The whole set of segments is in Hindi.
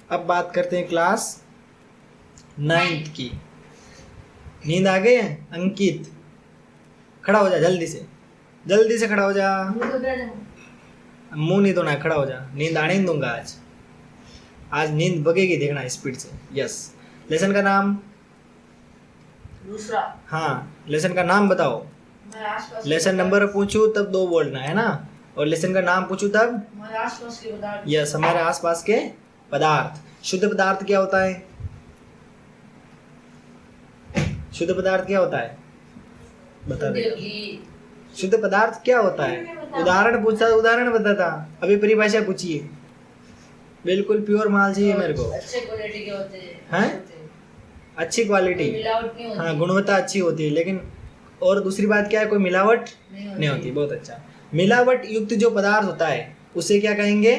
अब बात करते हैं क्लास 9th की। नींद आ गई है? अंकित खड़ा हो जा, जल्दी से खड़ा हो जा। मुंह नहीं धोना, खड़ा हो जा। नींद आने नहीं दूंगा आज नींद बगेगी, देखना स्पीड से। यस। लेसन का नाम दूसरा। हाँ, लेसन का नाम बताओ। लेसन नंबर पूछूं तब 2 बोलना है ना, और लेसन का नाम पूछूं तब हमारे आसपास के पदार्थ। यस, हमारे आसपास के पदार्थ। शुद्ध पदार्थ क्या होता है? शुद्ध पदार्थ क्या होता है बता दे। शुद्ध पदार्थ क्या होता है? उदाहरण पूछता, उदाहरण बताता। अभी परिभाषा पूछिए। बिल्कुल प्योर माल चाहिए मेरे को। अच्छे क्वालिटी के होते हैं? अच्छी क्वालिटी, मिलावट नहीं होती। हाँ, गुणवत्ता अच्छी होती है, लेकिन और दूसरी बात क्या है, कोई मिलावट नहीं होती। बहुत अच्छा। मिलावट युक्त जो पदार्थ होता है उसे क्या कहेंगे?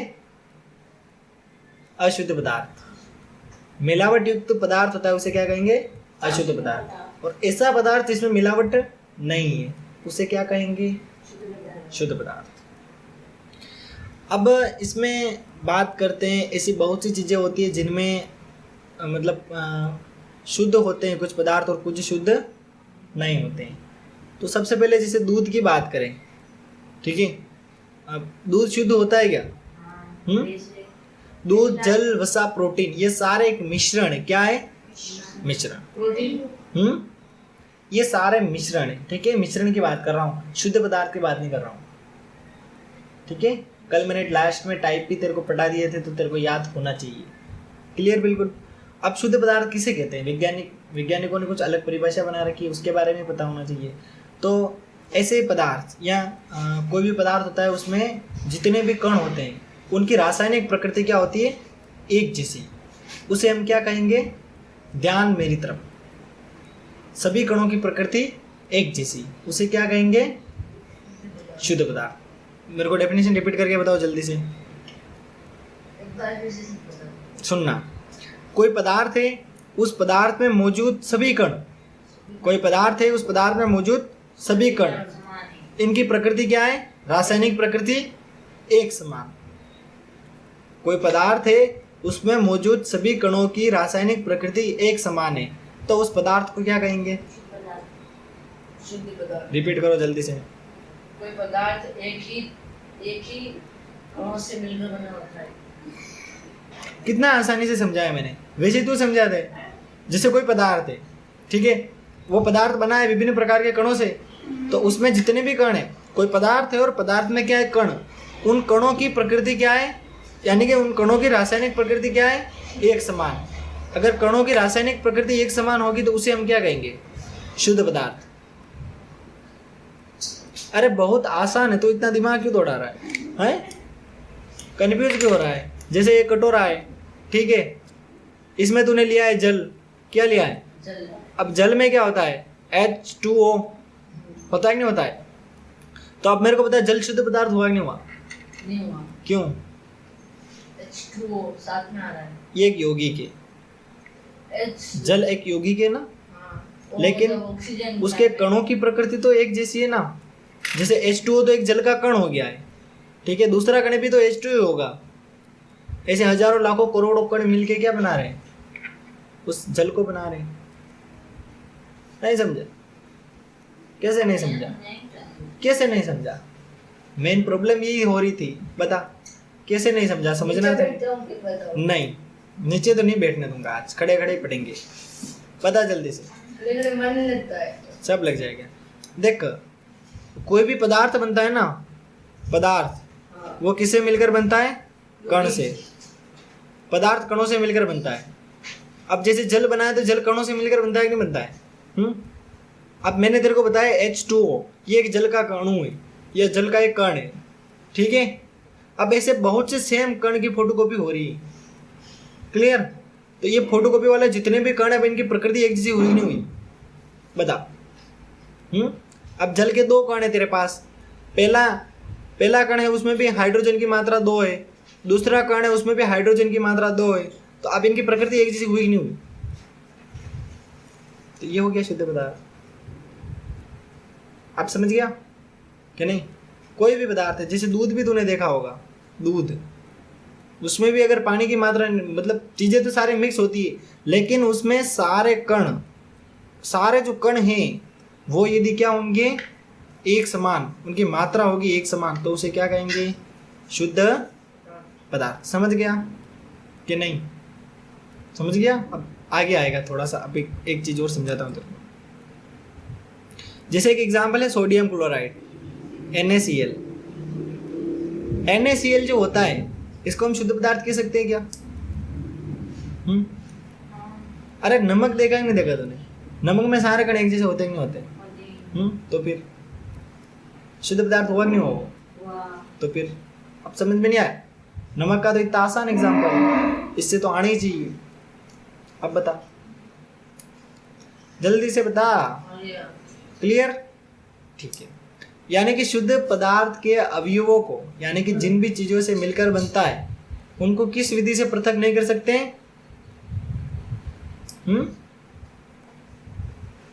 अशुद्ध पदार्थ। मिलावट युक्त पदार्थ होता है उसे क्या कहेंगे? अशुद्ध पदार्थ। और ऐसा पदार्थ जिसमें मिलावट नहीं है उसे क्या कहेंगे? शुद्ध पदार्थ। अब इसमें बात करते हैं, ऐसी बहुत सी चीज़ें होती है जिनमें मतलब शुद्ध होते हैं कुछ पदार्थ और कुछ शुद्ध नहीं होते हैं। तो सबसे पहले जैसे दूध की बात करें, ठीक है। अब दूध शुद्ध होता है क्या? दूध, जल, वसा, प्रोटीन, ये सारे एक मिश्रण है। क्या है? मिश्रण। प्रोटीन ये सारे मिश्रण है, ठीक है। मिश्रण की बात कर रहा हूँ, शुद्ध पदार्थ की बात नहीं कर रहा हूँ, ठीक है। कल मैंने लास्ट में टाइप भी तेरे को पढ़ा दिए थे, तो तेरे को याद होना चाहिए। क्लियर? बिल्कुल। अब शुद्ध पदार्थ किसे कहते हैं? वैज्ञानिकों ने कुछ अलग परिभाषा बना रखी है, उसके बारे में पता होना चाहिए। तो ऐसे पदार्थ या कोई भी पदार्थ होता है, उसमें जितने भी कण होते हैं उनकी रासायनिक प्रकृति क्या होती है? एक जैसी। उसे हम क्या कहेंगे? ध्यान मेरी तरफ। सभी कणों की प्रकृति एक जैसी, उसे क्या कहेंगे? शुद्ध पदार्थ। मेरे को डेफिनेशन रिपीट करके बताओ जल्दी से। सुनना, कोई पदार्थ है, उस पदार्थ में मौजूद सभी कण, कोई पदार्थ है, उस पदार्थ में मौजूद सभी कण, इनकी प्रकृति क्या है? रासायनिक प्रकृति एक समान। कोई पदार्थ है, उसमें मौजूद सभी कणों की रासायनिक प्रकृति एक समान है, तो उस पदार्थ को क्या कहेंगे? शुद्ध पदार्थ। रिपीट करो जल्दी से। कोई पदार्थ एक ही कणों से मिलकर बना होता है। कितना आसानी से समझाया मैंने, वैसे तू समझा दे। जैसे कोई पदार्थ है, ठीक है, वो पदार्थ बना है विभिन्न प्रकार के कणों से, तो उसमें जितने भी कण है, कोई पदार्थ है और पदार्थ में क्या है? कण। उन कणों की प्रकृति क्या है? यानी कि उन कणों की रासायनिक प्रकृति क्या है? एक समान। अगर कणों की रासायनिक प्रकृति एक समान होगी तो उसे हम क्या कहेंगे? शुद्ध पदार्थ। अरे बहुत आसान है, तो इतना दिमाग क्यों दौड़ा रहा है? कंफ्यूज क्यों हो रहा है? जैसे ये कटोरा है, ठीक है, इसमें तूने लिया है जल। क्या लिया है? जल। अब जल में क्या होता है? H2O होता है कि नहीं होता है? तो अब मेरे को पता है जल शुद्ध पदार्थ हुआ कि नहीं हुआ? नहीं हुआ। क्यों? H2O साथ में आ रहा है। ये एक योगी के, जल एक योगी के ना, लेकिन ऑक्सीजन उसके कणों की प्रकृति तो एक जैसी है ना। जैसे H2O तो एक जल का कण हो गया है, ठीक है, दूसरा कण भी तो H2O होगा। ऐसे हजारों लाखों करोड़ों कण मिलके क्या बना रहे हैं? उस जल को बना रहे हैं। नहीं समझा? कैसे नहीं समझा? कैसे नहीं समझा? मेन प्रॉब्लम यही हो रही थी, बता कैसे नहीं समझा? समझना था। नहीं, नीचे तो नहीं बैठने दूंगा आज, खड़े खड़े पढ़ेंगे। बता जल्दी से। मन लगता है सब लग जाएगा। देख, कोई भी पदार्थ बनता है ना, पदार्थ वो किससे मिलकर बनता है? कण से। पदार्थ कणों से मिलकर बनता है। अब जैसे जल बनाया तो जल कणों से मिलकर बनता है कि नहीं बनता है? अब मैंने तेरे को बताया H2O, ये एक जल का अणु है, यह जल का एक कण है, ठीक है। अब ऐसे बहुत से सेम कण की फोटोकॉपी हो रही है। क्लियर? तो ये फोटोकॉपी वाले जितने भी कण है, इनकी प्रकृति एक जैसी हुई नहीं हुई? बता। अब जल के 2 कण है तेरे पास। पहला कण है, उसमें भी हाइड्रोजन की मात्रा 2 है। दूसरा कण है, उसमें भी हाइड्रोजन की मात्रा 2 है। तो अब इनकी प्रकृति एक जैसी हुई नहीं हुई? तो ये हो गया शुद्ध पदार्थ। आप समझ गया कि नहीं? कोई भी पदार्थ है, जैसे दूध भी तूने देखा होगा, दूध उसमें भी अगर पानी की मात्रा, मतलब चीज़ें तो सारे मिक्स होती है, लेकिन उसमें सारे कण, सारे जो कण हैं वो यदि क्या होंगे, एक समान, उनकी मात्रा होगी एक समान, तो उसे क्या कहेंगे, शुद्ध पदार्थ। समझ गया कि नहीं? समझ गया? अब आगे आएगा थोड़ा सा। अब एक चीज़ और समझाता हूँ तेरे को। जैसे एक एग्जाम्पल है सोडियम क्लोराइड, NaCl। NaCl जो होता है इसको हम शुद्ध पदार्थ कह सकते हैं क्या? अरे नमक देखा कि नहीं देखा तूने? नमक में सारे कण एक जैसे होते कि नहीं होते? तो फिर शुद्ध पदार्थ हुआ कि नहीं हुआ? तो फिर अब समझ में नहीं आया? नमक का तो इतना आसान एग्जाम्पल है, इससे तो आना ही चाहिए। अब बता, जल्दी से बता। क्लियर? ठीक है। यानी कि शुद्ध पदार्थ के अवयवों को, यानी कि जिन भी चीजों से मिलकर बनता है, उनको किस विधि से पृथक नहीं कर सकते हैं?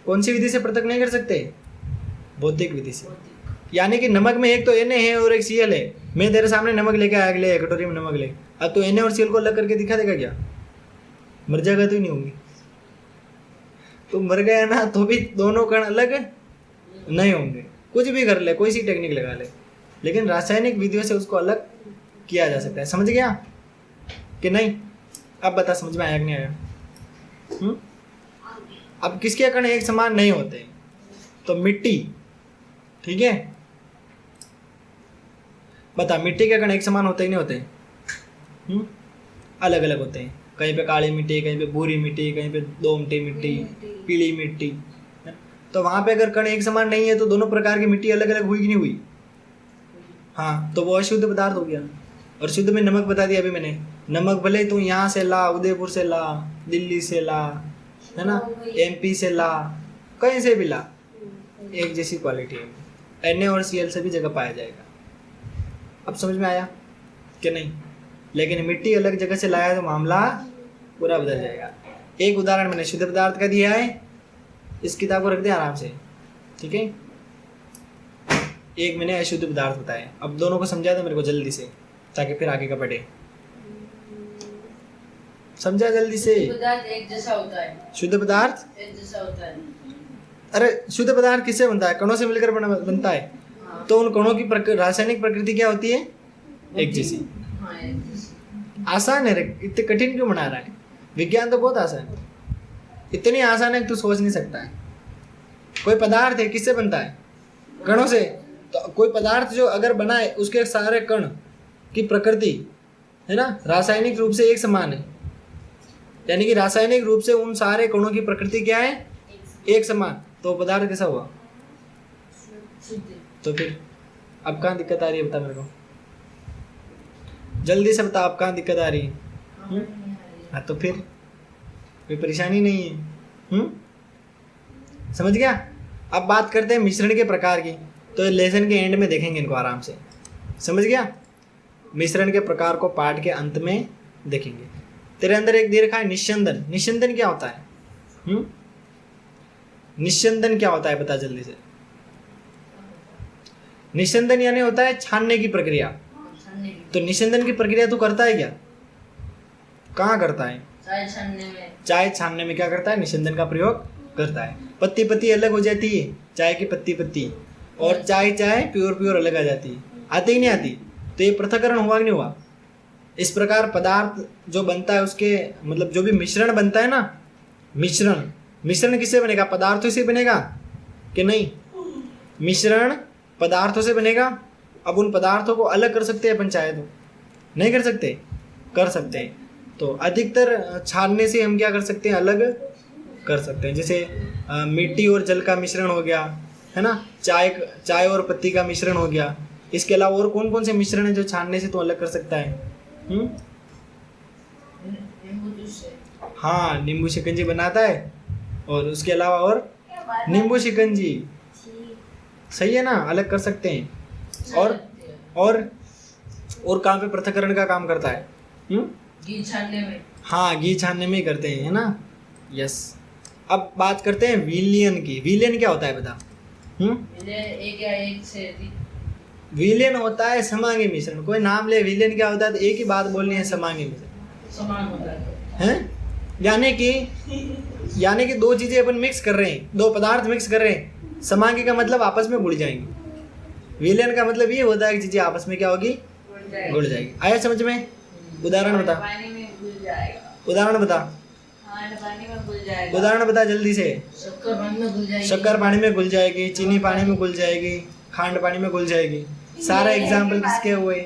कौन सी विधि से पृथक नहीं कर सकते? भौतिक विधि से। यानी कि नमक में एक तो Na है और एक Cl है। मैं तेरे सामने नमक लेके आया, ले कटोरी में नमक ले, अब तो Na और Cl को अलग करके दिखा देगा क्या? मर जाएगा तो ही नहीं होंगी। तो मर गया ना तो भी दोनों कण अलग नहीं होंगे। कुछ भी कर ले, कोई सी टेक्निक लगा ले, लेकिन रासायनिक विधियों से उसको अलग किया जा सकता है। समझ गया कि नहीं? अब बता, समझ में आया कि नहीं आया? अब किसके कण एक समान नहीं होते? तो मिट्टी, ठीक है, बता मिट्टी के कण एक समान होते ही नहीं होते? अलग अलग होते हैं। कहीं पे काली मिट्टी, कहीं पे भूरी मिट्टी, कहीं पे दोमटी मिट्टी, पीली मिट्टी। तो वहां पे अगर कण एक समान नहीं है तो दोनों प्रकार की मिट्टी अलग अलग हुई कि नहीं हुई? हाँ, तो वो अशुद्ध पदार्थ हो गया। और शुद्ध में नमक बता दिया अभी मैंने। नमक भले तू यहाँ से ला, उदयपुर से ला, दिल्ली से ला, है ना, MP से ला, कहीं से भी ला, एक जैसी क्वालिटी है। Na और Cl सभी जगह पाया जाएगा। अब समझ में आया कि नहीं? लेकिन मिट्टी अलग जगह से लाया तो मामला पूरा बदल जाएगा। एक उदाहरण मैंने शुद्ध पदार्थ का दिया है, इस किताब को रख दे आराम से, ठीक है। एक मैंने अशुद्ध पदार्थ बताया। अब दोनों को समझा दे मेरे को जल्दी से, ताकि फिर आगे का पढ़े। समझा जल्दी से? पदार्थ एक जैसा होता है। शुद्ध पदार्थ एक जैसा होता है। अरे शुद्ध पदार्थ किससे बनता है? कणों से मिलकर बनता है। हाँ। तो उन कणों की रासायनिक प्रकृति क्या होती है? एक जैसी। हाँ, एक जैसी। आसान है रे, इतने कठिन क्यों बना रहा है? विज्ञान तो बहुत आसान है, इतनी आसान है कि तू सोच नहीं सकता है। कोई पदार्थ है किससे बनता है? कणों से। तो कोई पदार्थ जो अगर बना है उसके सारे कण की प्रकृति, है ना, रासायनिक रूप से एक समान है। यानी कि रासायनिक रूप से उन सारे कणों की प्रकृति क्या है? एक समान। तो पदार्थ कैसा हुआ? तो फिर अब कहाँ दिक्कत आ रही है? बता मेरे को जल्दी से बता, अब कहाँ दिक्कत आ रही है? हाँ, तो फिर कोई परेशानी नहीं है। समझ गया? अब बात करते हैं मिश्रण के प्रकार की। तो लेसन के एंड में देखेंगे इनको आराम से। समझ गया? मिश्रण के प्रकार को पाठ के अंत में देखेंगे। तेरे अंदर एक दे रखा है निस्यंदन। निस्यंदन क्या होता है? निस्यंदन क्या होता है बता जल्दी से। निस्यंदन यानी होता है छानने की प्रक्रिया। तो निस्यंदन की प्रक्रिया तू करता है क्या? कहाँ करता है? चाय छानने में। चाय छानने में क्या करता है? निस्यंदन का प्रयोग करता है। पत्ती पत्ती अलग हो जाती है, चाय की पत्ती पत्ती, और चाय प्योर प्योर अलग आ जाती है। आती ही नहीं आती? तो ये पृथक्करण हुआ कि नहीं हुआ? इस प्रकार पदार्थ जो बनता है उसके मतलब जो भी मिश्रण बनता है ना, मिश्रण किससे बनेगा? पदार्थों से बनेगा कि नहीं? मिश्रण पदार्थों से बनेगा। अब उन पदार्थों को अलग कर सकते हैं अपन चाहे तो? नहीं कर सकते? कर सकते हैं। तो अधिकतर छानने से हम क्या कर सकते हैं? अलग कर सकते हैं। जैसे मिट्टी और जल का मिश्रण हो गया, है ना, चाय और पत्ती का मिश्रण हो गया। इसके अलावा और कौन कौन से मिश्रण है जो छानने से तो अलग कर सकता है? हाँ, नींबू शिकंजी बनाता है। और उसके अलावा और नींबू शिकंजी, सही है ना, अलग कर सकते हैं। और कहाँ पे पृथक्करण का काम करता है? घी छानने में। हाँ, घी छानने में ही करते हैं, है ना। यस। अब बात करते हैं विलयन की। विलयन क्या होता है बता? एक या एक से अधिक। विलयन होता है समांगी मिश्रण। कोई नाम ले, विलयन क्या होता है तो एक ही बात बोलनी है, समांगी मिश्रण समान होता है। है। यानी कि दो चीजें अपन मिक्स कर रहे हैं, दो पदार्थ मिक्स कर रहे हैं, समांगी का मतलब आपस में घुल जाएंगी, विलयन का मतलब ये होता है कि चीजें आपस में क्या होगी, घुल जाएगी। आया समझ में? उदाहरण बता, पानी में घुल जाएगा। उदाहरण बता, हाँ, पानी में घुल जाएगा। उदाहरण बता जल्दी से। शक्कर पानी में घुल जाएगी। शक्कर पानी में घुल जाएगी, चीनी पानी में घुल जाएगी, खांड पानी में घुल जाएगी। सारा एग्जाम्पल किसके हुए?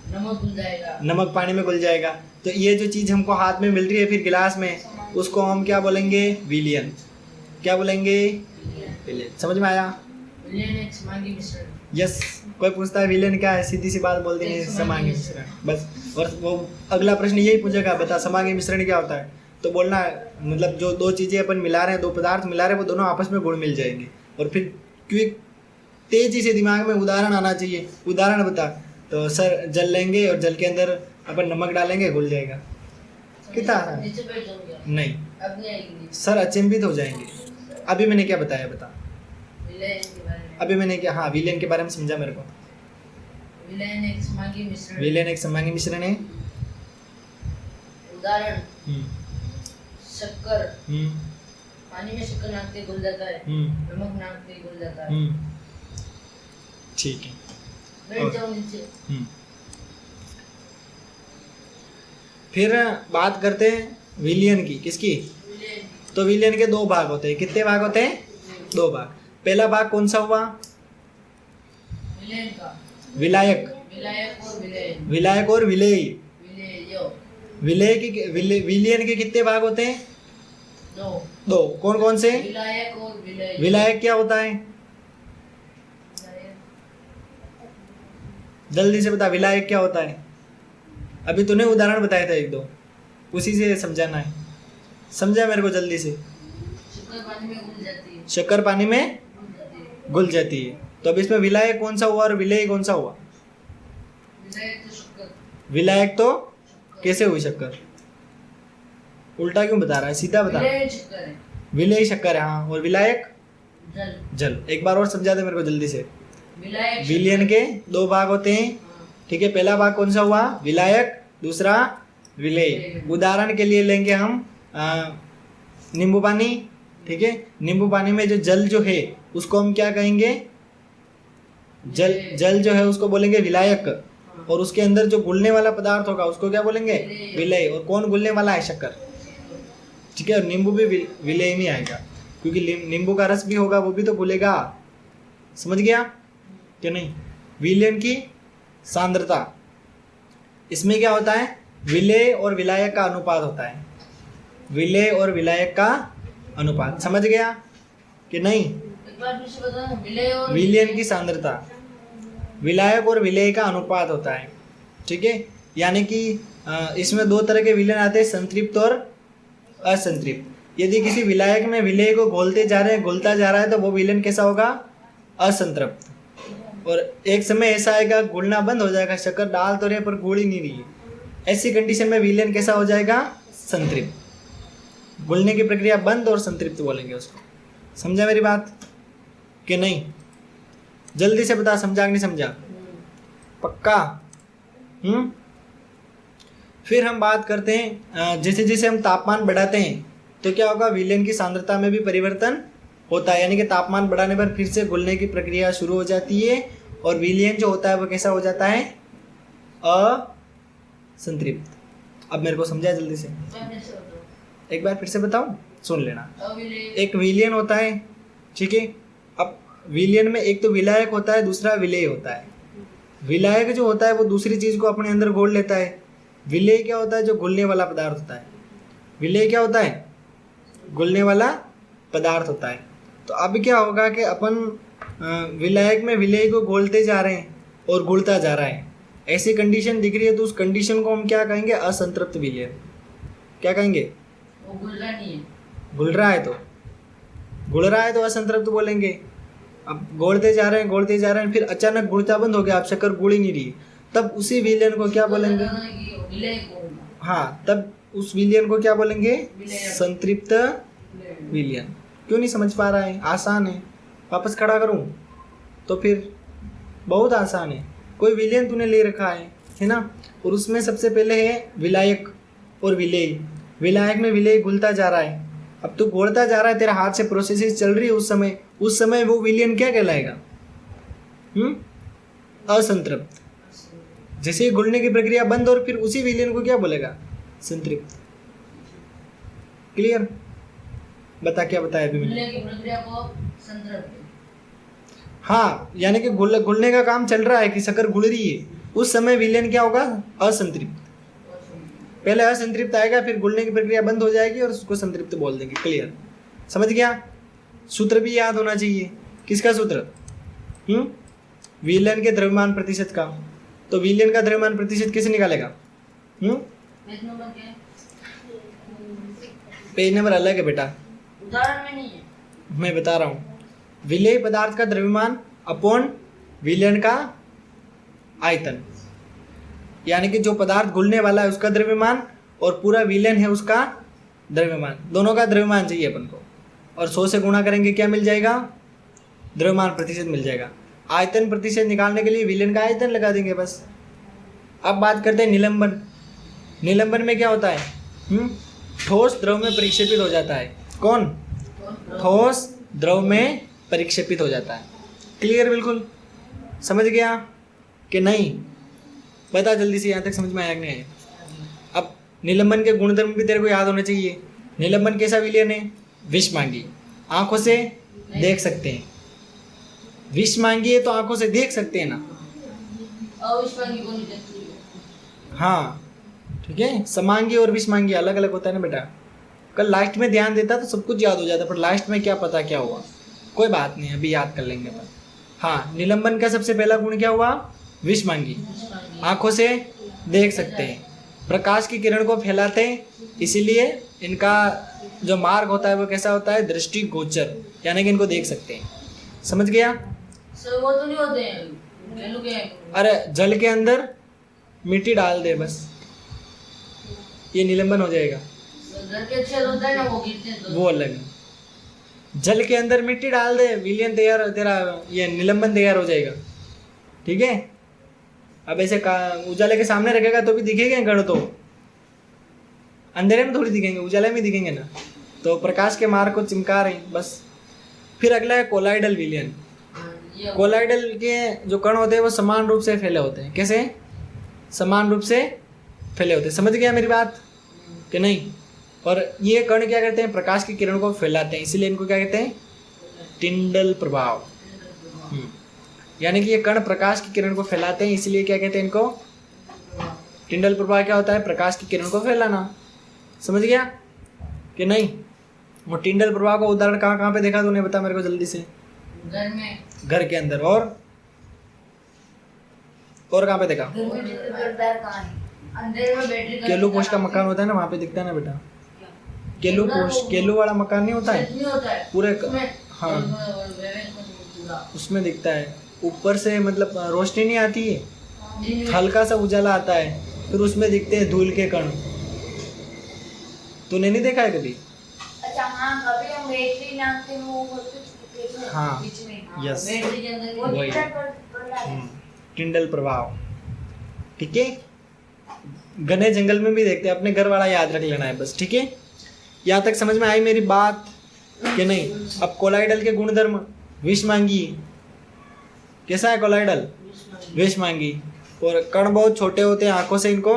नमक घुल जाएगा। नमक पानी में घुल जाएगा। तो ये जो चीज हमको हाथ में मिल रही है फिर गिलास में, उसको हम क्या बोलेंगे? विलयन। क्या बोलेंगे? विलयन। समझ में आया? विलयन एक समांगी मिश्रण। यस। कोई पूछता है विलयन क्या है, सीधी सी बात बोल देंगे समांगी मिश्रण, बस। और वो अगला प्रश्न यही पूछेगा, बता समांगी मिश्रण क्या होता है, तो बोलना है मतलब जो दो चीजें अपन मिला रहे हैं, दो पदार्थ मिला रहे हैं, वो दोनों आपस में गुण मिल जाएंगे। और फिर क्विक तेजी से दिमाग में उदाहरण आना चाहिए। उदाहरण बता। तो सर जल लेंगे और जल के अंदर अपन नमक डालेंगे, घुल जाएगा। कितना आसान? नीचे बैठ जाऊंगा। नहीं अब नहीं आएगी। सर, अचंभित हो जाएंगे। अभी मैंने क्या बताया बता? विलयन के बारे में। अभी मैंने क्या, हाँ विलयन के बारे में समझा मेरे को। विलयन एक समांगी मिश्रण। विलयन एक समांगी मिश्रण है। उदाहरण, हम्म, शक्कर हम्म, पानी में शक्कर नापते घुल जाता है, नमक नापते घुल जाता है। ठीक है। बैठ जाओ नीचे। फिर बात करते हैं विलयन की। किसकी? विलयन। तो विलयन के दो भाग होते हैं। कितने भाग होते हैं? दो भाग। पहला भाग कौन सा हुआ? विलयन का। विलायक। विलायक और विलयन। विलायक और विलेय। विलेय। विलयन के कितने भाग होते हैं? दो। दो। कौन कौन से? विलायक और विलेय। विलायक क्या होता है? जल्दी से बता, विलायक क्या होता है? अभी तूने उदाहरण बताया था एक दो, उसी से समझाना है। समझा मेरे को जल्दी से। शक्कर पानी में घुल जाती है। शक्कर पानी में घुल जाती है। घुल जाती है। तो अब इसमें विलायक कौन सा हुआ और विलेय कौन सा हुआ? विलायक तो शक्कर। विलायक तो कैसे हुई शक्कर? उल्टा क्यों बता रहा है, सीधा बता। विलयन शक्कर है। विलेय शक्कर है, हाँ। और विलायक जल। जल। एक बार और समझा दे मेरे को जल्दी से। विलायक विलयन के दो भाग होते हैं, ठीक है। पहला भाग कौन सा हुआ? विलायक। दूसरा विलेय। उदाहरण के लिए लेंगे हम नींबू पानी, ठीक है। नींबू पानी में जो जल जो है उसको हम क्या कहेंगे? जल जो है उसको बोलेंगे विलायक। और उसके अंदर जो घुलने वाला पदार्थ होगा उसको क्या बोलेंगे? विलेय। और कौन घुलने वाला है? शक्कर, ठीक है। और नींबू भी विलेय में आएगा, क्योंकि नींबू का रस भी होगा, वो भी तो घुलेगा। समझ गया क्या नहीं? विलयन की सांद्रता, इसमें क्या होता है? विलेय और विलायक का अनुपात होता है। विलेय और विलायक का अनुपात। समझ गया कि नहीं? एक बार फिर से बताओ। विलय और विलयन की सांद्रता, विलायक और विलेय का अनुपात होता है, ठीक है। यानी कि इसमें दो तरह के विलयन आते हैं, संतृप्त और असंतृप्त। यदि किसी विलायक में विलेय को घोलते जा रहे हैं, घुलता जा रहा है, तो वो विलयन कैसा होगा? असंतृप्त। और एक समय ऐसा आएगा घुलना बंद हो जाएगा, शक्कर डाल तो रहे पर घुल ही नहीं रही है, ऐसी कंडीशन में विलयन कैसा हो जाएगा? संतृप्त। घुलने की प्रक्रिया बंद और संतृप्त बोलेंगे उसको। समझा मेरी बात कि नहीं? जल्दी से बता, समझा कि नहीं समझा? पक्का? फिर हम बात करते हैं, जैसे जैसे हम तापमान बढ़ाते हैं तो क्या होगा? विलयन की सांद्रता में भी परिवर्तन होता है। यानी कि तापमान बढ़ाने पर फिर से घुलने की प्रक्रिया शुरू हो जाती है और विलयन जो होता है वो कैसा हो जाता है? असंतृप्त। अब मेरे को समझा जल्दी से? एक बार फिर से बताऊं, सुन लेना। एक विलयन होता है, ठीक है। अब विलयन में एक तो विलायक होता है, दूसरा विलेय होता है। विलायक जो होता है वो दूसरी चीज को अपने अंदर घोल लेता है। विलेय क्या होता है? जो घुलने वाला पदार्थ होता है। विलेय क्या होता है? घुलने वाला पदार्थ होता है। तो अब क्या होगा कि अपन विलायक में विलेय को घोलते जा रहे हैं और घुलता जा रहा है, ऐसी कंडीशन दिख रही है, तो उस कंडीशन को हम क्या कहेंगे? असंतृप्त विलयन। क्या कहेंगे? वो घुल रहा नहीं है। घुल रहा है तो, घुल रहा है तो असंतृप्त बोलेंगे। अब घोलते जा रहे हैं, फिर अचानक घुलता बंद हो गया, अब शक्कर घुल ही नहीं रही, तब उसी विलयन को क्या बोलेंगे? हाँ, तब उस विलयन को क्या बोलेंगे? संतृप्त विलयन। क्यों नहीं समझ पा रहा है? आसान है। वापस खड़ा करूं तो फिर बहुत आसान है। कोई विलयन तूने ले रखा है ना, और उसमें सबसे पहले है विलायक और विलेय। विलायक में विलेय घुलता जा रहा है, अब तू घोलता जा रहा है, तेरा हाथ से प्रोसेस चल रही है, उस समय वो विलयन क्या कहलाएगा? असंतृप्त। जैसे ही घुलने की प्रक्रिया बंद और फिर उसी विलयन को क्या बोलेगा? संतृप्त। क्लियर? बता क्या बताया अभी मैंने? घुलने की प्रक्रिया को संतृप्त। हाँ, यानी कि घुलने का काम चल रहा है कि शक्कर घुल रही है, उस समय विलयन क्या होगा? असंतृप्त। पहले असंतृप्त आएगा, फिर घुलने की प्रक्रिया बंद हो जाएगी और उसको संतृप्त बोल देंगे। क्लियर? समझ गया? सूत्र भी याद होना चाहिए। किसका सूत्र? विलयन के द्रव्यमान प्रतिशत का। तो विलयन का द्रव्यमान प्रतिशत कैसे निकालेगा? पेज नंबर क्या है? पेज नंबर अलग है बेटा, उदाहरण में नहीं है, मैं बता रहा हूँ। विलेय पदार्थ का द्रव्यमान अपॉन विलयन का आयतन, यानी कि जो पदार्थ घुलने वाला है उसका द्रव्यमान और पूरा विलयन है उसका द्रव्यमान, दोनों का द्रव्यमान चाहिए अपन को, और 100 से गुणा करेंगे क्या मिल जाएगा? द्रव्यमान प्रतिशत मिल जाएगा। आयतन प्रतिशत निकालने के लिए विलयन का आयतन लगा देंगे बस। अब बात करते हैं निलंबन। निलंबन में क्या होता है? ठोस द्रव में परिक्षेपित हो जाता है। कौन? ठोस द्रव में परिक्षेपित हो जाता है। क्लियर? बिल्कुल समझ गया कि नहीं? बता जल्दी से, यहाँ तक समझ में आया कि नहीं आया? अब निलंबन के गुणधर्म भी तेरे को याद होने चाहिए। निलंबन कैसा विलयन है? विषमांगी, आंखों से देख सकते हैं। विषमांगी है तो आंखों से देख सकते हैं ना। अविषमांगी को नहीं देखती है। हाँ ठीक है, समांगी और विषमांगी अलग अलग होता है ना बेटा। कल लास्ट में ध्यान देता तो सब कुछ याद हो जाता, पर लास्ट में क्या पता क्या हुआ। कोई बात नहीं, अभी याद कर लेंगे अपन। हाँ, निलंबन का सबसे पहला गुण क्या हुआ? विषमांगी, आंखों से देख सकते हैं, प्रकाश की किरण को फैलाते हैं, इसीलिए इनका जो मार्ग होता है वो कैसा होता है? दृष्टि गोचर, यानी कि इनको देख सकते हैं। समझ गया? सर वो तो नहीं होते हैं, गेलू के। अरे जल के अंदर मिट्टी डाल दे बस, ये निलंबन हो जाएगा। घर के छेद होता है ना, वो गिरते हैं तो वो अलग है। जल के अंदर मिट्टी डाल दे, विलयन तैयार, तेरा ये निलंबन तैयार हो जाएगा। ठीक है? अब ऐसे उजाले के सामने रखेगा तो भी दिखेंगे गण, तो अंधेरे में थोड़ी दिखेंगे, उजाले में दिखेंगे ना। तो प्रकाश के मार्ग को चिमका रहे बस। फिर अगला है कोलाइडल विलयन। कोलाइडल के जो कण होते हैं वो समान रूप से फैले होते हैं। कैसे? समान रूप से फैले होते हैं। समझ गया मेरी बात कि नहीं? और ये कण क्या करते हैं? प्रकाश की किरण को फैलाते हैं, इसीलिए इनको क्या कहते हैं? टिंडल प्रभाव। यानी कि ये कण प्रकाश की किरण को फैलाते हैं, इसलिए क्या कहते हैं इनको? टिंडल प्रभाव। क्या होता है? प्रकाश की किरण को फैलाना। समझ गया कि नहीं? वो टिंडल प्रभाव का उदाहरण कहाँ कहाँ पे देखा तूने? बता मेरे को जल्दी से। घर में, घर के अंदर। और कहाँ पे देखा? घर में जोरदार कहाँ है? अंधेरे में बैटरी का केलू पोस्ट का मकान होता है ना, वहाँ पे दिखता है ना बेटा। केलू पोस्ट, केलू वाला मकान नहीं होता है नहीं होता है पूरे? उसमें, हाँ, पूरा उसमें दिखता है। ऊपर से मतलब रोशनी नहीं आती है, दिन में हल्का सा उजाला आता है, फिर उसमें दिखते हैं धूल के कण। तूने नहीं देखा है कभी? अच्छा हाँ, कभी हम बैटरी नापते हैं वो कुछ हाँ, बीच में यस, बैटरी के अंदर वो वही। मीटर पर लगा है। टिंडल प्रभाव। ठीक है? घने जंगल में भी देखते हैं, अपने घर वाला याद रख लेना है बस। ठीक है? यहाँ तक समझ में आई मेरी बात कि नहीं? अब कोलाइडल के गुणधर्म। विषमांगी कैसा है? कोलाइडल विषमांगी, और कण बहुत छोटे होते हैं, आंखों से इनको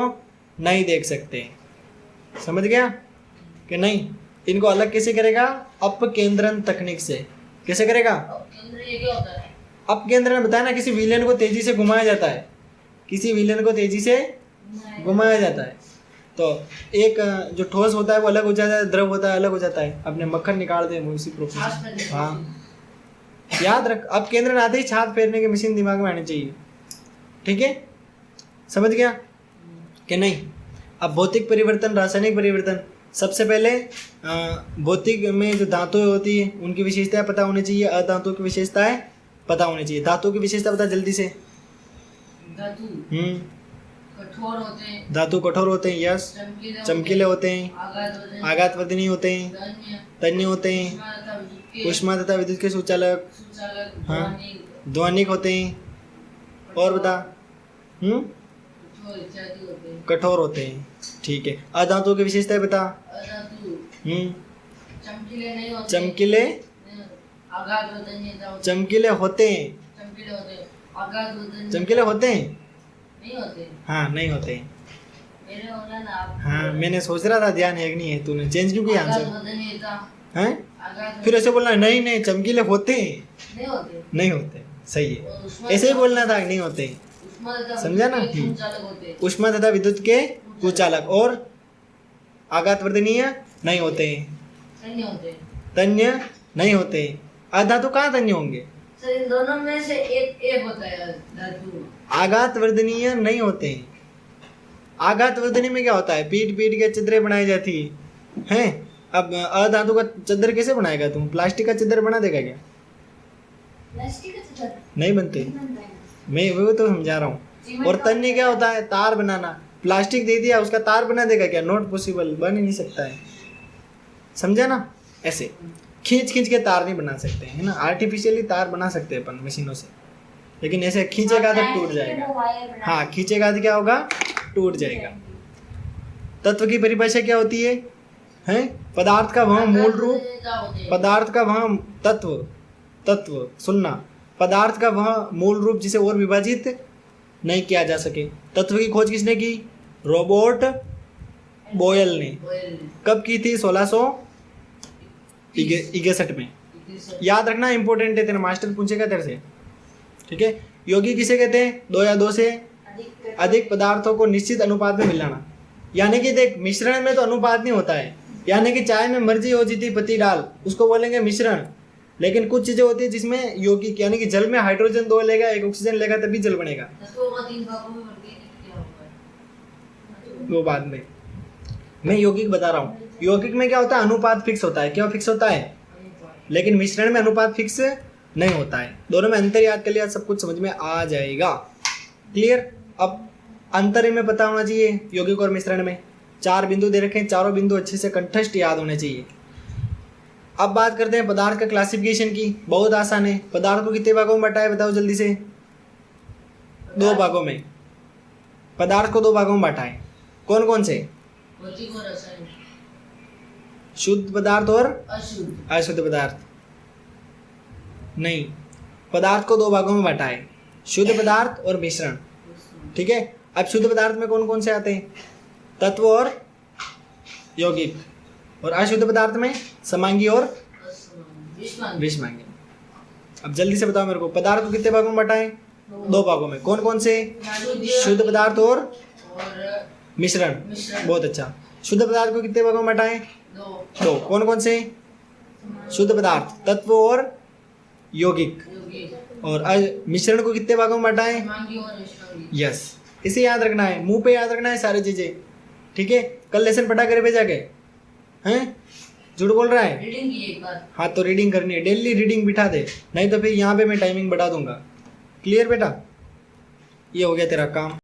नहीं देख सकते। समझ गया कि नहीं? इनको अलग कैसे करेगा? अपकेंद्रन तकनीक से। कैसे करेगा? केंद्र ये क्या होता है? अपकेंद्रन बताया ना, किसी विलयन को तेजी से घुमाया जाता है, किसी विलयन को तेजी से घुमाया जाता है। तो एक जो ठोस होता है वो अलग हो जाता है, द्रव होता है अलग हो जाता है। अपने मक्खन निकालते हैं उसी प्रोसेस। हाँ याद रख, अब केंद्र आते ही छात फेरने की मशीन दिमाग में आनी चाहिए। ठीक है? समझ गया कि नहीं? अब भौतिक परिवर्तन, रासायनिक परिवर्तन। सबसे पहले भौतिक में जो धातुएं होती है उनकी विशेषताएं पता होनी चाहिए, अधातु की विशेषताएं पता होनी चाहिए। धातु की विशेषता बता जल्दी से। धातु कठोर होते हैं, धातु कठोर होते हैं, यस। चमकीले होते हैं, आघातवर्धनी होते हैं, तन्य होते हैं, ऊष्मा तथा विद्युत के सुचालक, हाँ, ध्वनिक होते हैं। और बता, कठोर इत्यादि होते हैं। कठोर होते हैं, ठीक है। अधातुओं की विशेषताएं बता। अधातु चमकीले नहीं होते। चमकीले आघात वदनीयता होती है। चमकीले होते हैं, चमकीले होते हैं। आघात वदनीयता चमकीले होते हैं, नहीं होते। हाँ नहीं होते। मेरे होना ना आप। हाँ मैंने सोच रहा था ध्यान है कि नहीं है, तूने चेंज क्यों किया आघात आंसर वदनीयता। हैं? आघात फिर ऐसे बोलना है, नहीं नहीं चमकीले होते हैं, नहीं होते। नहीं होते, सही है। और उष्मा ऐसे ही बोलना था, नहीं होते। उष्मा तथा समझा ना? विद्युत के संचालक होते हैं। उष्मा तथा विद्युत के कुचालक। और आघातवर्धनीय नहीं होते हैं, तन्य होते हैं। तन्य नहीं होते। अधातु कहाँ तन्य होंगे? सर इन दोनों में से एक होता है धातु। आघातवर्धनीय नहीं होते हैं। आघातवर्धनीय में क्या होता है? पीट पीट के चद्दरें बनाई जाती हैं। अब अधातु का चद्दर कैसे बनाएगा तुम? प्लास्टिक का चद्दर बना देगा क्या? प्लास्टिक का चद्दर नहीं बनते। नहीं बनता है ना। मैं वो तो समझा रहा हूँ। और तन्य क्या होता है? तार बनाना। प्लास्टिक दे दिया, उसका तार बना देगा क्या? नॉट पॉसिबल, बन ही नहीं सकता है। समझा ना? ऐसे खींच खींच के तार नहीं बना सकते है ना। आर्टिफिशियली तार बना सकते हैं अपन मशीनों से, लेकिन ऐसे खींचेगा तो टूट जाएगा। हाँ खींचेगा तो क्या होगा? टूट जाएगा। तत्व की परिभाषा क्या होती है? हैं? पदार्थ का वह मूल रूप, पदार्थ का वह तत्व, तत्व सुनना, पदार्थ का वह मूल रूप जिसे और विभाजित नहीं किया जा सके। तत्व की खोज किसने की? रॉबर्ट बॉयल ने। कब की थी? 1661 में। याद रखना, इंपॉर्टेंट है, तेरा मास्टर पूछेगा तेरे से, ठीक है। योगी किसे कहते हैं? दो या दो से अधिक पदार्थों को निश्चित अनुपात में मिलाना। यानी कि देख, मिश्रण में तो अनुपात नहीं होता है, यानी कि चाय में मर्जी हो जीती पत्ती डाल, उसको बोलेंगे मिश्रण। लेकिन कुछ चीजें होती है जिसमें यौगिक, यानी कि जल में हाइड्रोजन 2 लेगा, 1 ऑक्सीजन लेगा, तभी जल बनेगा। वो बाद में मैं यौगिक बता रहा हूँ। यौगिक में क्या होता है? अनुपात फिक्स होता है। क्या फिक्स होता है? लेकिन मिश्रण में अनुपात फिक्स नहीं होता है। दोनों में अंतर याद कर लिया, सब कुछ समझ में आ जाएगा। क्लियर? अब अंतर में पता होना चाहिए यौगिक और मिश्रण में। 4 बिंदु दे रखे हैं, चारों बिंदु अच्छे से कंठस्थ याद होने चाहिए। अब बात करते हैं पदार्थ का क्लासिफिकेशन की। बहुत आसान है। पदार्थ को कितने भागों में बांटा है बताओ जल्दी से? 2 भागों में। पदार्थ को 2 भागों में बांटा है। कौन कौन से? भौतिक और रासायनिक। शुद्ध पदार्थ और अशुद्ध। अशुद्ध पदार्थ नहीं, पदार्थ को 2 भागों में बांटा है, शुद्ध पदार्थ और मिश्रण, ठीक है। अब शुद्ध पदार्थ में कौन कौन से आते हैं? तत्व और यौगिक। और अशुद्ध पदार्थ में समांगी और विषमांगी। अब जल्दी से बताओ मेरे को, पदार्थ को कितने भागों में बांटा है? 2 भागों में। कौन कौन से? शुद्ध पदार्थ और मिश्रण। बहुत अच्छा। शुद्ध पदार्थ को कितने भागों में बांटा है? 2। कौन कौन से? शुद्ध पदार्थ, तत्व और यौगिक। और मिश्रण को कितने भागों में बांटा है? यस, इसे याद रखना है, मुंह पे याद रखना है सारी चीजें, ठीक है। कल लेसन पढ़ा करे भेजा के हैं? झूठ बोल रहा है? रीडिंग की एक बार। हाँ तो रीडिंग करनी है, डेली रीडिंग बिठा दे, नहीं तो फिर यहाँ पे मैं टाइमिंग बढ़ा दूंगा। क्लियर बेटा? ये हो गया तेरा काम।